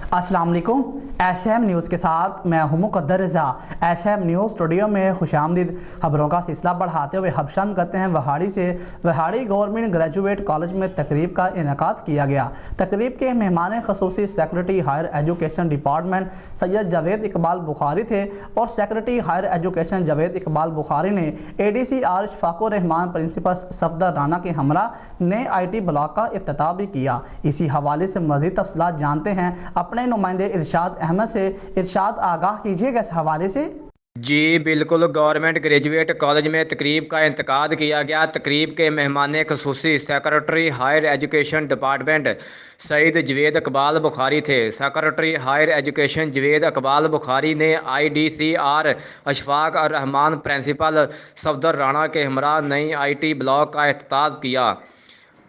अस्सलाम वालेकुम। SM news के साथ मैं हूं मुक़द्दर रज़ा। SM न्यूज़ स्टूडियो में खुशामदीद। खबरों का सिलसिला बढ़ाते हुए हम शामिल करते हैं वहाड़ी से। वहाड़ी गवर्नमेंट ग्रेजुएट कॉलेज में तकरीब का इनेकाद किया गया। तकरीब के मेहमान ख़ुसूसी secretary higher education department Syed Javed Iqbal Bukhari थे और secretary higher education Javed Iqbal Bukhari ने ADCR शफाकुर रहमान प्रिंसिपल सफदर राना के हमरा नए IT ब्लॉक का इफ्तिताह भी किया। इसी हवाले से मज़ीद तफसीलात जानते हैं अपने नुमाइंदे इरशाद अहमद से। इरशाद, आगाह कीजिएगा इस हवाले से। जी बिल्कुल, गवर्नमेंट ग्रेजुएट कॉलेज में तकरीब का इंतकाद किया गया। तकरीब के मेहमान खसूसी secretary higher education department Saeed Javed Iqbal Bukhari थे। Secretary higher education Javed Iqbal Bukhari ने IDCR अशफाक और रहमान प्रिंसिपल सफदर राना के हमरा नई IT ब्लॉक का इफ्तिताह किया।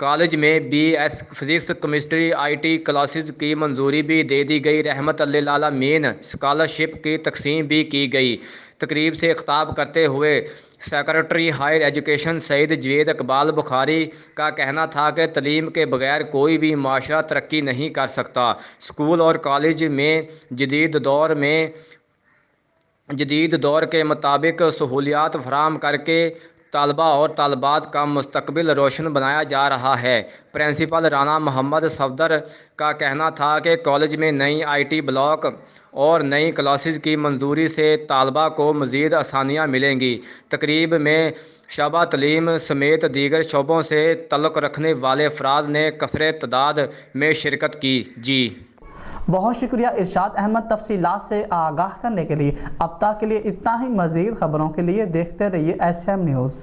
कॉलेज में BS physics chemistry IT classes की मंजूरी भी दे दी गई। रहमत लिल आलमीन स्कॉलरशिप की तकसीम भी की गई। तकरीब से खिताब करते हुए secretary higher education Saeed Javed Iqbal Bukhari का कहना था कि तलीम के बगैर कोई भी माशरा तरक्की नहीं कर सकता। स्कूल और कॉलेज में जदीद दौर के मुताबिक सहूलियात फराम करके तलबा और तलबात का मुस्तकबिल रोशन बनाया जा रहा है। प्रिंसिपल राना मोहम्मद सफदर का कहना था कि कॉलेज में नई IT ब्लॉक और नई क्लासेस की मंजूरी से तलबा को मज़ीद आसानियाँ मिलेंगी। तकरीब में शबा तलीम समेत दीगर शोबों से तल्लुक़ रखने वाले अफराद ने कसरे तादाद में शिरकत की। जी बहुत शुक्रिया इरशाद अहमद तफसीलात से आगाह करने के लिए। अब तक के लिए इतना ही। मज़ीद खबरों के लिए देखते रहिए SM न्यूज़।